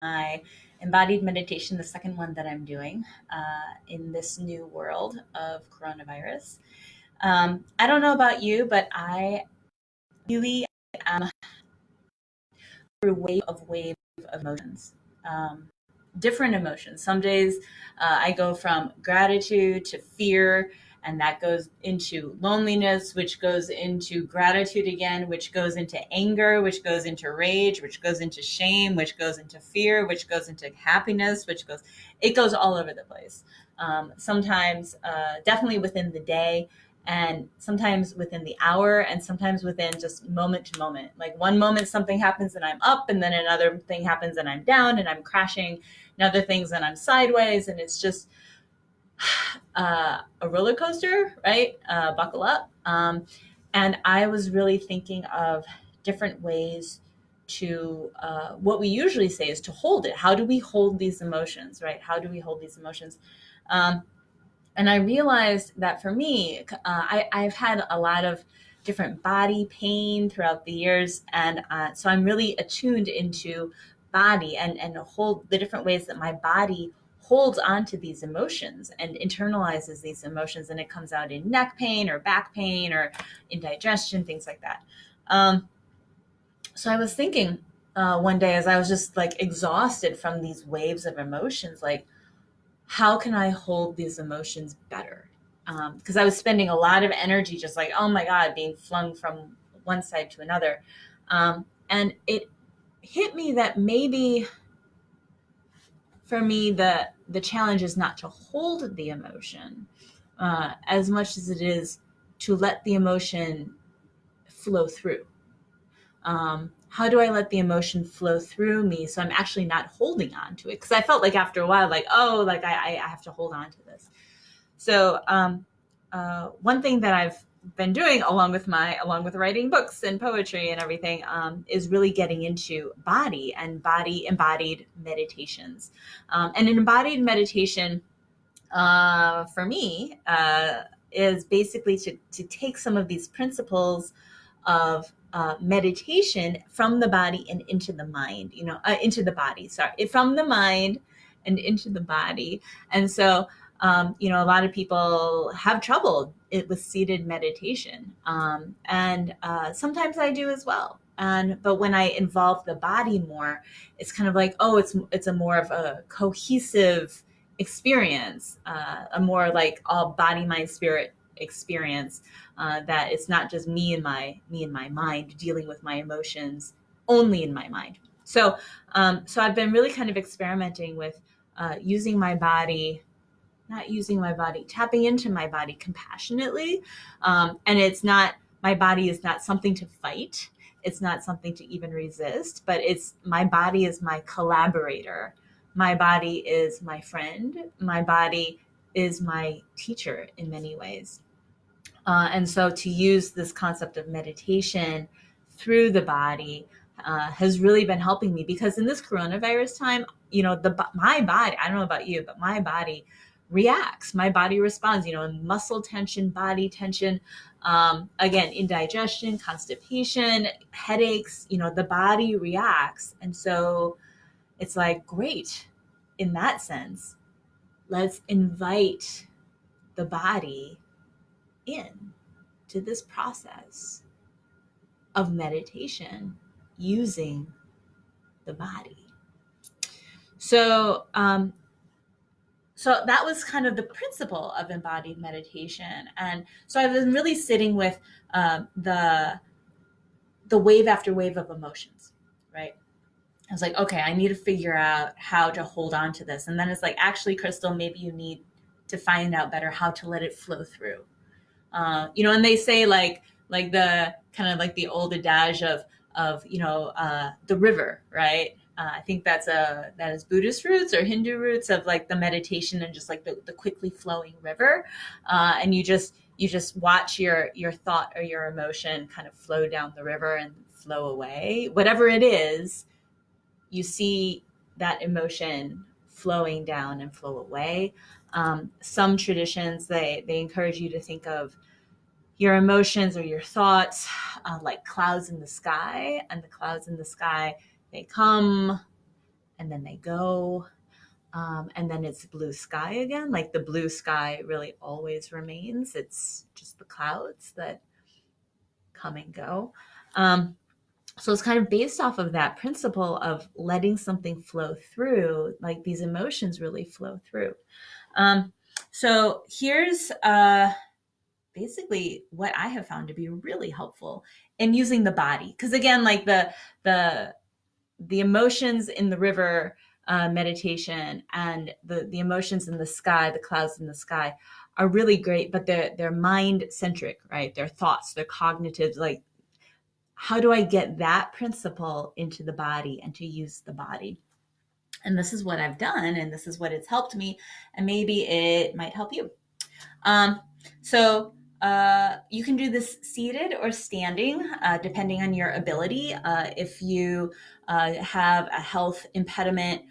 my embodied meditation, the second one that I'm doing in this new world of coronavirus. I don't know about you, but I really am through wave of emotions. Um, Different emotions. Some days I go from gratitude to fear, and that goes into loneliness, which goes into gratitude again, which goes into anger, which goes into rage, which goes into shame, which goes into fear, which goes into happiness, it goes all over the place. Sometimes, definitely within the day, and sometimes within the hour, and sometimes within just moment to moment. Like one moment something happens and I'm up, and then another thing happens and I'm down and I'm crashing, and other things and I'm sideways, and it's just a roller coaster, right? Buckle up. And I was really thinking of different ways to, what we usually say is to hold it. How do we hold these emotions, right? How do we hold these emotions? And I realized that for me, I've had a lot of different body pain throughout the years. And so I'm really attuned into body and hold the different ways that my body holds onto these emotions and internalizes these emotions. And it comes out in neck pain or back pain or indigestion, things like that. So I was thinking one day, as I was just like exhausted from these waves of emotions, like, how can I hold these emotions better? Because I was spending a lot of energy just like, oh my God, being flung from one side to another. And it hit me that maybe for me, the challenge is not to hold the emotion as much as it is to let the emotion flow through. How do I let the emotion flow through me so I'm actually not holding on to it? Because I felt like after a while, like, oh, like I have to hold on to this. So one thing that I've been doing along with writing books and poetry and everything is really getting into body embodied meditations. And an embodied meditation for me is basically to take some of these principles of meditation from the body and into the mind, into the body, from the mind and into the body. And so, a lot of people have trouble with seated meditation. And sometimes I do as well. But when I involve the body more, it's kind of like, oh, it's a more of a cohesive experience, a more like all body, mind, spirit experience, that it's not just me and my mind dealing with my emotions only in my mind. So I've been really kind of experimenting with using my body, not using my body, tapping into my body compassionately. And it's not, my body is not something to fight. It's not something to even resist, but my body is my collaborator. My body is my friend. My body is my teacher in many ways. And so to use this concept of meditation through the body has really been helping me, because in this coronavirus time, my body, I don't know about you, but my body reacts. My body responds, muscle tension, body tension, again, indigestion, constipation, headaches, the body reacts. And so it's like, great, in that sense, let's invite the body in to this process of meditation using the body. So, so that was kind of the principle of embodied meditation. And so I've been really sitting with the wave after wave of emotions, right? I was like, okay, I need to figure out how to hold on to this. And then it's like, actually, Crystal, maybe you need to find out better how to let it flow through. And they say like the kind of like the old adage of the river, right? I think that is Buddhist roots or Hindu roots of like the meditation and just like the quickly flowing river, and you just watch your thought or your emotion kind of flow down the river and flow away. Whatever it is, you see that emotion flowing down and flow away. Some traditions, they encourage you to think of your emotions or your thoughts like clouds in the sky, and the clouds in the sky, they come and then they go. And then it's blue sky again. Like the blue sky really always remains. It's just the clouds that come and go. So it's kind of based off of that principle of letting something flow through, like these emotions really flow through. So here's basically what I have found to be really helpful in using the body. Because again, like the emotions in the river meditation and the emotions in the sky, the clouds in the sky are really great, but they're mind centric, right? They're thoughts, they're cognitive. Like, how do I get that principle into the body and to use the body? And this is what I've done, and this is what it's helped me, and maybe it might help you. So you can do this seated or standing, depending on your ability. If you have a health impediment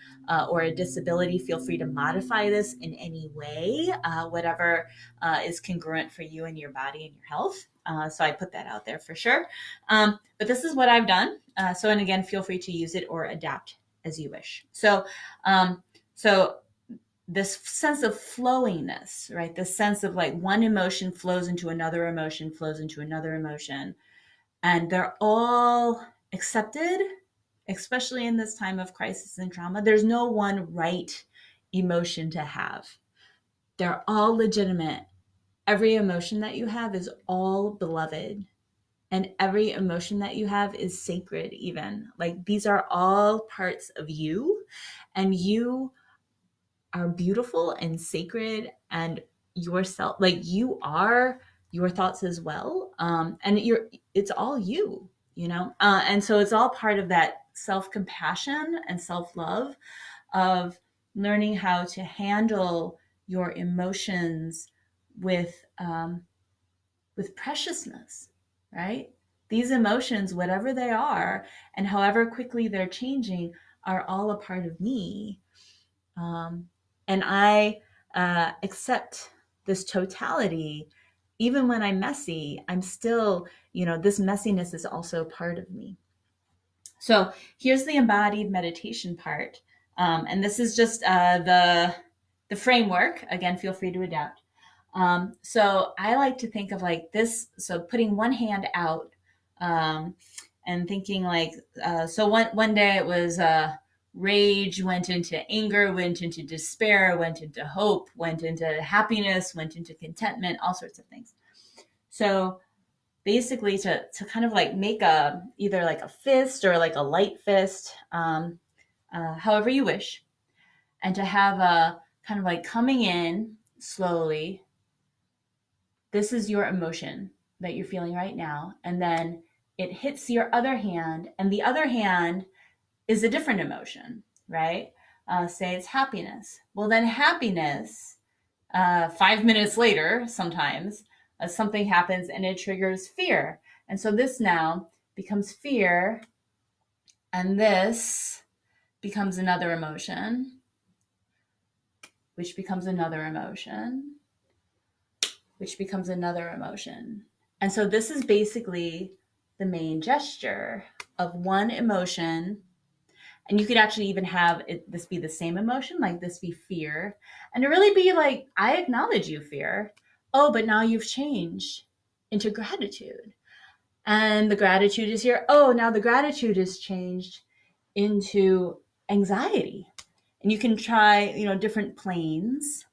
or a disability, feel free to modify this in any way, whatever is congruent for you and your body and your health. So I put that out there for sure. But this is what I've done. And again, feel free to use it or adapt as you wish. So this sense of flowingness, right? This sense of like one emotion flows into another emotion, flows into another emotion, and they're all accepted, especially in this time of crisis and trauma. There's no one right emotion to have. They're all legitimate. Every emotion that you have is all beloved. And every emotion that you have is sacred, even. Like, these are all parts of you, and you are beautiful and sacred, and yourself, like, you are your thoughts as well. And it's all you, and so it's all part of that self-compassion and self-love of learning how to handle your emotions with preciousness, right? These emotions, whatever they are and however quickly they're changing, are all a part of me. And I accept this totality. Even when I'm messy, I'm still, this messiness is also part of me. So here's the embodied meditation part. And this is just the framework. Again, feel free to adapt. So I like to think of like this. So putting one hand out and thinking like, so one day it was rage, went into anger, went into despair, went into hope, went into happiness, went into contentment, all sorts of things. So basically to kind of like make either like a fist or like a light fist, however you wish, and to have a kind of like coming in slowly. This is your emotion that you're feeling right now. And then it hits your other hand, and the other hand is a different emotion, right? Say it's happiness. Well, then happiness, 5 minutes later, sometimes something happens and it triggers fear. And so this now becomes fear, and this becomes another emotion, which becomes another emotion, which becomes another emotion. And so this is basically the main gesture of one emotion. And you could actually even have this be the same emotion, like this be fear, and to really be like, I acknowledge you, fear. Oh, but now you've changed into gratitude. And the gratitude is here. Oh, now the gratitude is changed into anxiety. And you can try, different planes.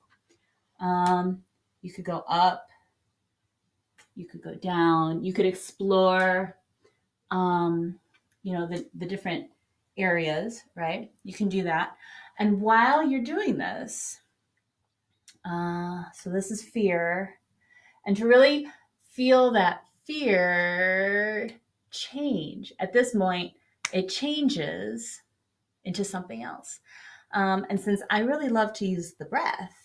You could go up, you could go down, you could explore, the different areas, right? You can do that. And while you're doing this, so this is fear, and to really feel that fear change. At this point, it changes into something else. And since I really love to use the breath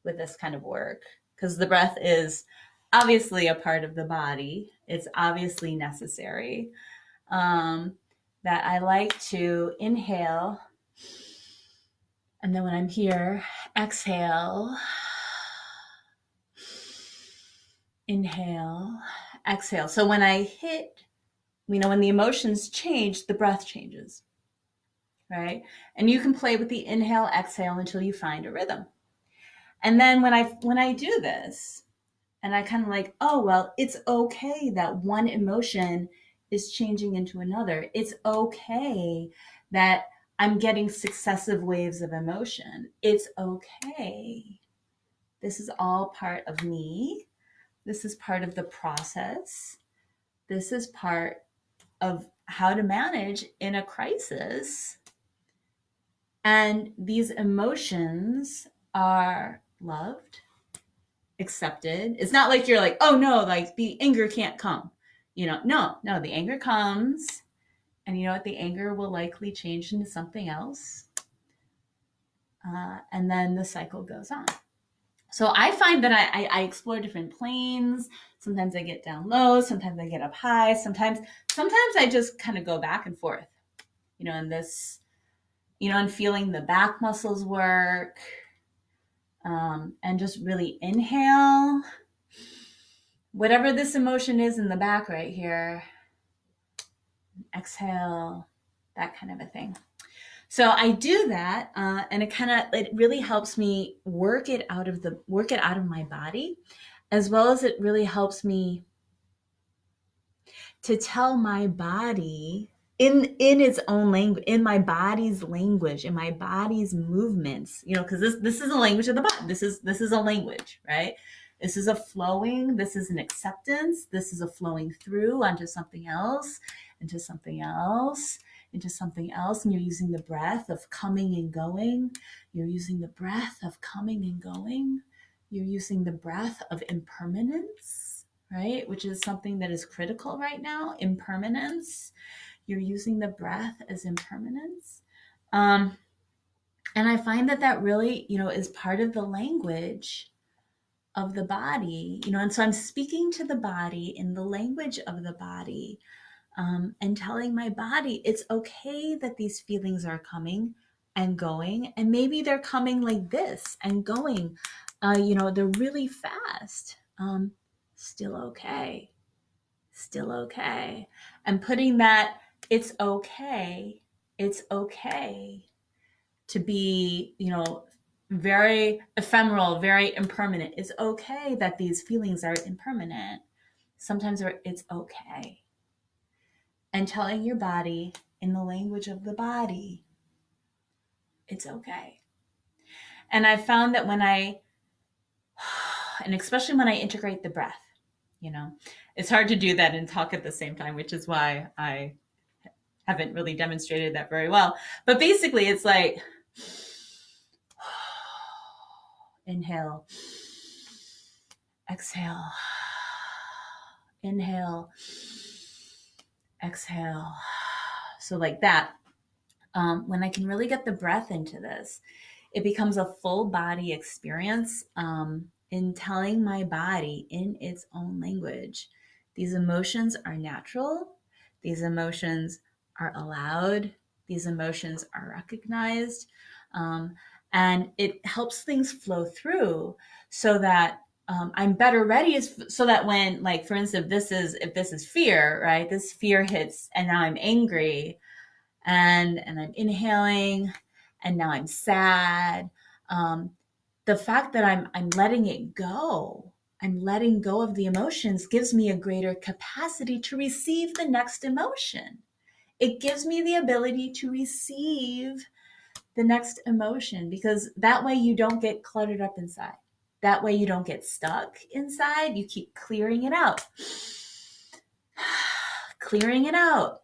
with this kind of work, because the breath is obviously a part of the body, it's obviously necessary, that I like to inhale, and then when I'm here, exhale, inhale, exhale. So when I hit, when the emotions change, the breath changes. right? And you can play with the inhale, exhale until you find a rhythm. And then when I do this, and I kind of like, oh, well, it's okay that one emotion is changing into another. It's okay that I'm getting successive waves of emotion. It's okay. This is all part of me. This is part of the process. This is part of how to manage in a crisis. And these emotions are loved, accepted. It's not like you're like, oh no, like the anger can't come. No, the anger comes. And you know what? The anger will likely change into something else. And then the cycle goes on. So I find that I explore different planes. Sometimes I get down low. Sometimes I get up high. Sometimes I just kind of go back and forth, and this, and feeling the back muscles work, and just really inhale. Whatever this emotion is in the back right here, exhale, that kind of a thing. So I do that, and it really helps me work it out of my body, as well as it really helps me to tell my body in its own language, in my body's language, in my body's movements, because this is a language of the body. This is a language, right? This is a flowing, this is an acceptance, this is a flowing through onto something else, into something else, into something else. And you're using the breath of coming and going. You're using the breath of coming and going. You're using the breath of impermanence, right? Which is something that is critical right now, impermanence. You're using the breath as impermanence. And I find that really, is part of the language of the body, and so I'm speaking to the body in the language of the body, and telling my body it's okay that these feelings are coming and going, and maybe they're coming like this and going, they're really fast. Still okay. Still okay. And putting that it's okay to be, very ephemeral, very impermanent. It's okay that these feelings are impermanent. Sometimes it's okay. And telling your body in the language of the body, it's okay. And I found that and especially when I integrate the breath, it's hard to do that and talk at the same time, which is why I haven't really demonstrated that very well. But basically it's like, inhale, exhale, inhale, exhale. So like that. When I can really get the breath into this, it becomes a full body experience, in telling my body in its own language. These emotions are natural. These emotions are allowed. These emotions are recognized. And it helps things flow through so that I'm better ready, so that when, like, for instance, if this is fear, right? This fear hits and now I'm angry, and I'm inhaling, and now I'm sad. The fact that I'm letting it go, I'm letting go of the emotions, gives me a greater capacity to receive the next emotion. It gives me the ability to receive the next emotion, because that way you don't get cluttered up inside. That way you don't get stuck inside. You keep clearing it out. Clearing it out.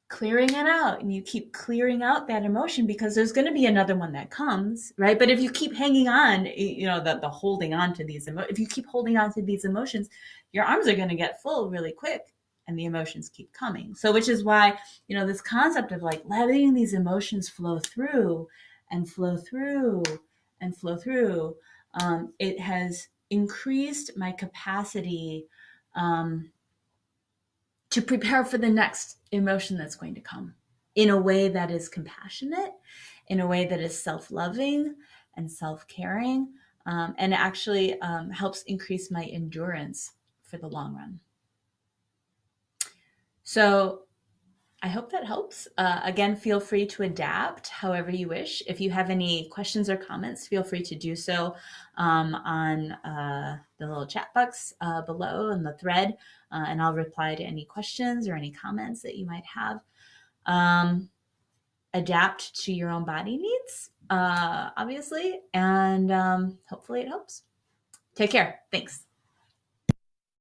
Clearing it out, and you keep clearing out that emotion, because there's going to be another one that comes, right? But if you keep hanging on, the holding on to these if you keep holding on to these emotions, your arms are going to get full really quick, and the emotions keep coming. So, which is why, this concept of like letting these emotions flow through and flow through and flow through, it has increased my capacity, to prepare for the next emotion that's going to come, in a way that is compassionate, in a way that is self-loving and self-caring, and it actually helps increase my endurance for the long run. So I hope that helps. Again, feel free to adapt however you wish. If you have any questions or comments, feel free to do so on the little chat box below in the thread, and I'll reply to any questions or any comments that you might have. Adapt to your own body needs, obviously, and hopefully it helps. Take care. Thanks.